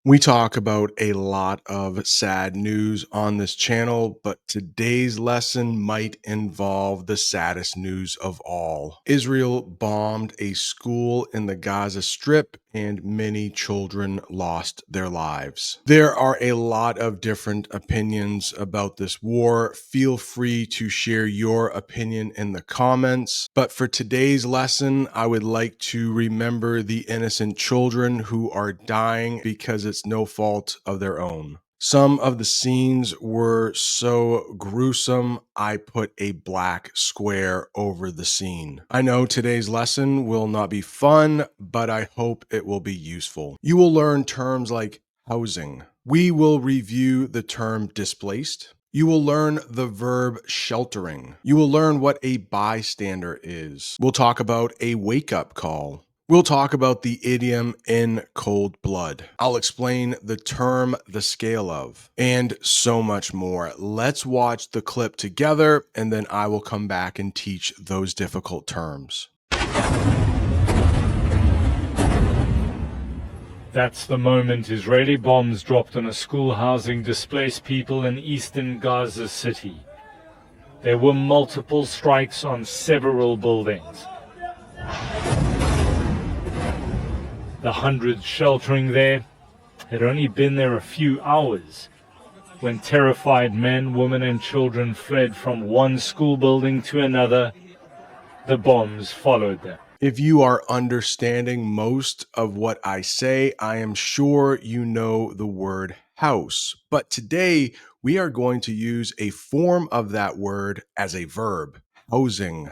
We talk about a lot of sad news on this channel, but today's lesson might involve the saddest news of all. Israel bombed a school in the Gaza Strip and many children lost their lives. There are a lot of different opinions about this war. Feel free to share your opinion in the comments. But for today's lesson, I would like to remember the innocent children who are dying because it's no fault of their own. Some of the scenes were so gruesome, I put a black square over the scene. I know today's lesson will not be fun, but I hope it will be useful. You will learn terms like housing. We will review the term displaced. You will learn the verb sheltering. You will learn what a bystander is. We'll talk about a wake-up call. We'll talk about the idiom in cold blood. I'll explain the term the scale of, and so much more. Let's watch the clip together, and then I will come back and teach those difficult terms. That's the moment Israeli bombs dropped on a school housing displaced people in eastern Gaza City. There were multiple strikes on several buildings. The hundreds sheltering there had only been there a few hours when terrified men, women and children fled from one school building to another. The bombs followed them. If you are understanding most of what I say, I am sure you know the word house. But today we are going to use a form of that word as a verb, housing.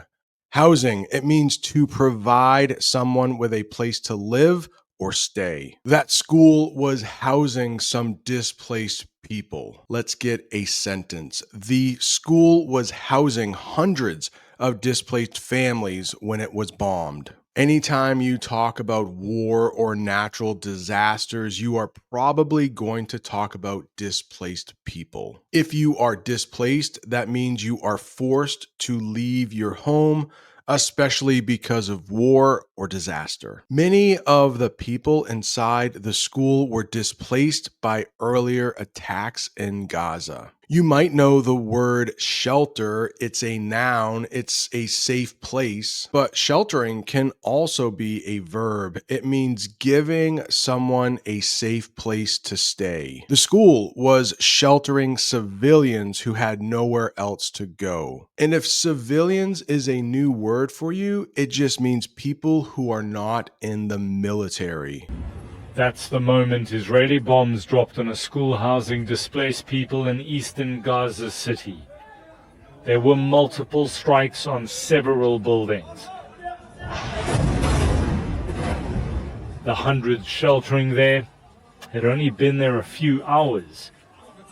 Housing, it means to provide someone with a place to live or stay. That school was housing some displaced people. Let's get a sentence. The school was housing hundreds of displaced families when it was bombed. Anytime you talk about war or natural disasters, you are probably going to talk about displaced people. If you are displaced, that means you are forced to leave your home, especially because of war or disaster. Many of the people inside the school were displaced by earlier attacks in Gaza. You might know the word shelter. It's a noun. It's a safe place. But sheltering can also be a verb. It means giving someone a safe place to stay. The school was sheltering civilians who had nowhere else to go. And if civilians is a new word for you, it just means people who are not in the military. That's the moment Israeli bombs dropped on a school housing displaced people in eastern Gaza City. There were multiple strikes on several buildings. The hundreds sheltering there had only been there a few hours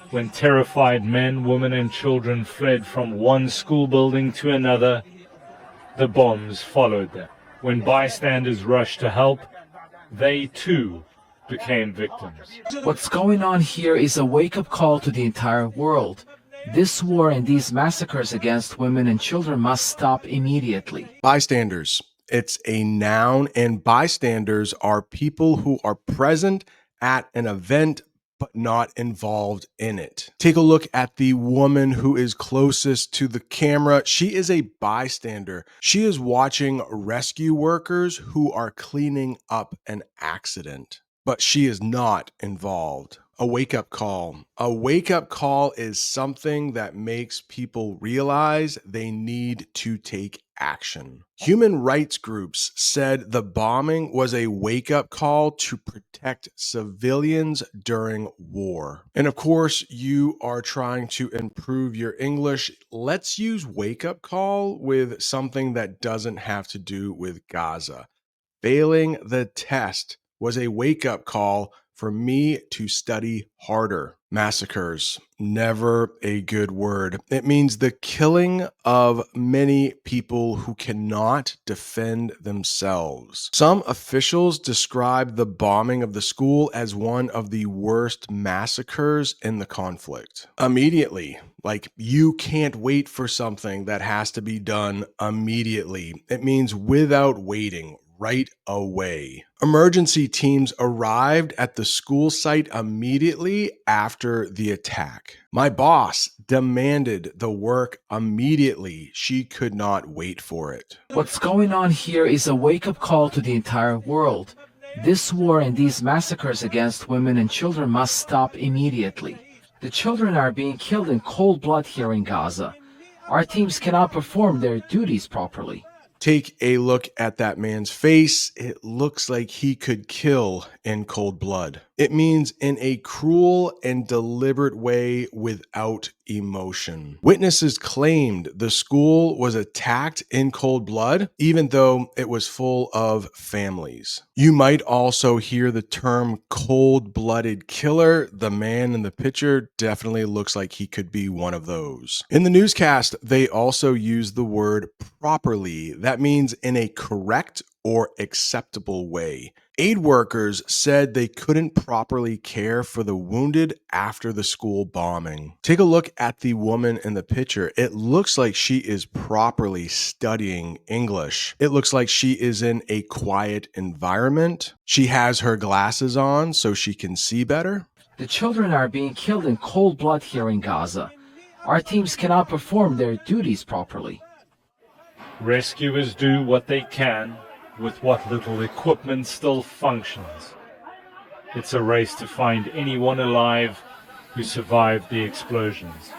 when terrified men, women and children fled from one school building to another. The bombs followed them. When bystanders rushed to help, they too became victims. What's going on here is a wake-up call to the entire world. This war and these massacres against women and children must stop immediately. Bystanders. It's a noun, and bystanders are people who are present at an event but not involved in it. Take a look at the woman who is closest to the camera. She is a bystander. She is watching rescue workers who are cleaning up an accident, but she is not involved. A wake-up call. A wake-up call is something that makes people realize they need to take action. Human rights groups said the bombing was a wake-up call to protect civilians during war. And of course, you are trying to improve your English. Let's use wake-up call with something that doesn't have to do with Gaza. Failing the test was a wake-up call for me to study harder. Massacres, never a good word. It means the killing of many people who cannot defend themselves. Some officials describe the bombing of the school as one of the worst massacres in the conflict. Immediately, like you can't wait for something that has to be done immediately. It means without waiting. right away. Emergency teams arrived at the school site immediately after the attack. My boss demanded the work immediately. She could not wait for it. What's going on here is a wake-up call to the entire world. This war and these massacres against women and children must stop immediately. The children are being killed in cold blood here in Gaza. Our teams cannot perform their duties properly. Take a look at that man's face. It looks like he could kill in cold blood. It means in a cruel and deliberate way without emotion. Witnesses claimed the school was attacked in cold blood, even though it was full of families. You might also hear the term cold-blooded killer. The man in the picture definitely looks like he could be one of those. In the newscast, they also use the word properly. That means in a correct or acceptable way. Aid workers said they couldn't properly care for the wounded after the school bombing. Take a look at the woman in the picture. It looks like she is properly studying English. It looks like she is in a quiet environment. She has her glasses on so she can see better. The children are being killed in cold blood here in Gaza. Our teams cannot perform their duties properly. Rescuers do what they can with what little equipment still functions. It's a race to find anyone alive who survived the explosions.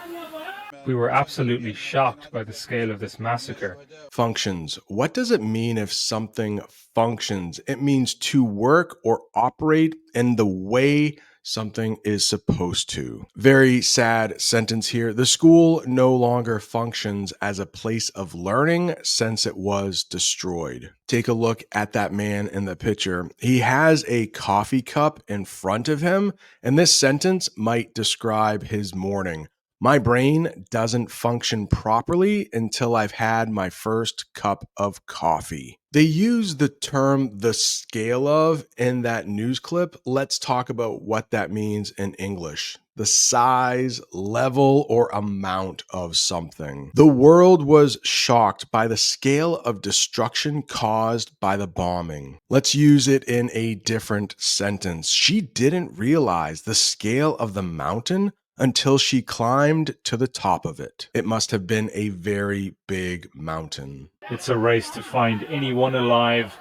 We were absolutely shocked by the scale of this massacre. Functions. What does it mean if something functions? It means to work or operate in the way something is supposed to. Very sad sentence here. The school no longer functions as a place of learning since it was destroyed. Take a look at that man in the picture. He has a coffee cup in front of him, and this sentence might describe his morning. My brain doesn't function properly until I've had my first cup of coffee. They use the term the scale of in that news clip. Let's talk about what that means in English. The size, level, or amount of something. The world was shocked by the scale of destruction caused by the bombing. Let's use it in a different sentence. She didn't realize the scale of the mountain until she climbed to the top of it. It must have been a very big mountain. It's a race to find anyone alive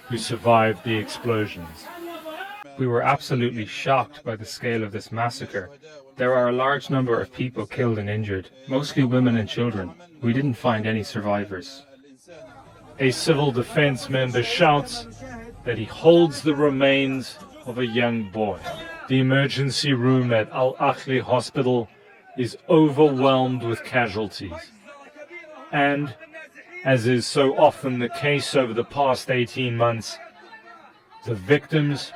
who survived the explosions. We were absolutely shocked by the scale of this massacre. There are a large number of people killed and injured, mostly women and children. We didn't find any survivors. A civil defense member shouts that he holds the remains of a young boy. The emergency room at Al-Ahli Hospital is overwhelmed with casualties. And, as is so often the case over the past 18 months, the victims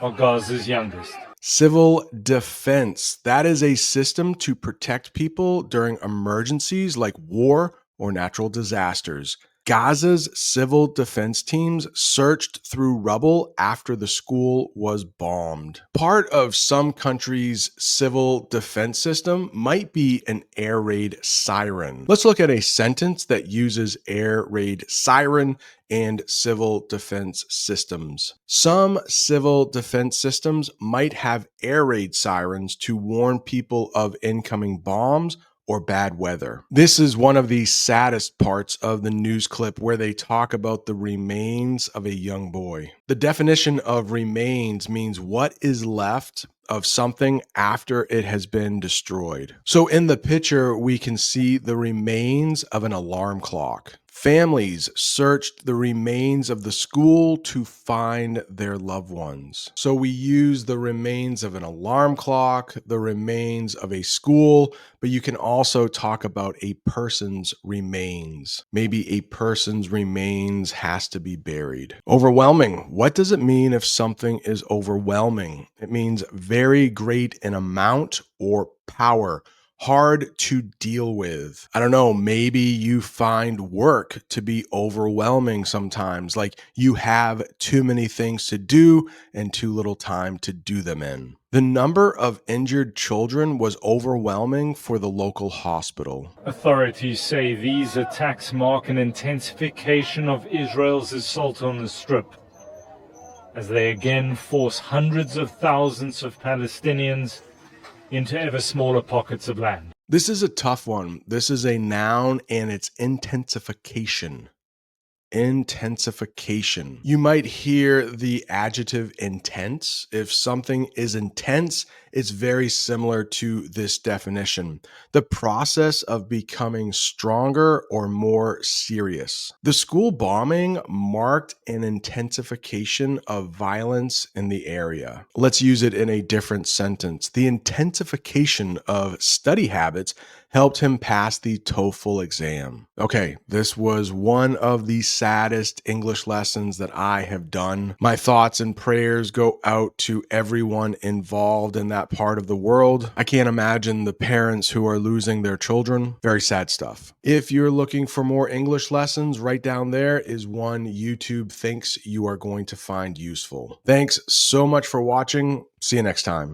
are Gaza's youngest. Civil defense. That is a system to protect people during emergencies like war or natural disasters. Gaza's civil defense teams searched through rubble after the school was bombed. Part of some countries' civil defense system might be an air raid siren. Let's look at a sentence that uses air raid siren and civil defense systems. Some civil defense systems might have air raid sirens to warn people of incoming bombs or bad weather. This is one of the saddest parts of the news clip where they talk about the remains of a young boy. The definition of remains means what is left of something after it has been destroyed. So in the picture, we can see the remains of an alarm clock. Families searched the remains of the school to find their loved ones. So we use the remains of an alarm clock, the remains of a school, but you can also talk about a person's remains. Maybe a person's remains has to be buried. Overwhelming. What does it mean if something is overwhelming? It means very great in amount or power. hard to deal with. I don't know, maybe you find work to be overwhelming sometimes, like you have too many things to do and too little time to do them in. The number of injured children was overwhelming for the local hospital. Authorities say these attacks mark an intensification of Israel's assault on the Strip, as they again force hundreds of thousands of Palestinians into ever smaller pockets of land. This is a tough one. This is a noun and it's intensification. Intensification. You might hear the adjective intense. If something is intense, it's very similar to this definition. The process of becoming stronger or more serious. The school bombing marked an intensification of violence in the area. Let's use it in a different sentence. The intensification of study habits helped him pass the TOEFL exam. Okay, this was one of the saddest English lessons that I have done. My thoughts and prayers go out to everyone involved in that part of the world. I can't imagine the parents who are losing their children. Very sad stuff. If you're looking for more English lessons, right down there is one YouTube thinks you are going to find useful. Thanks so much for watching. See you next time.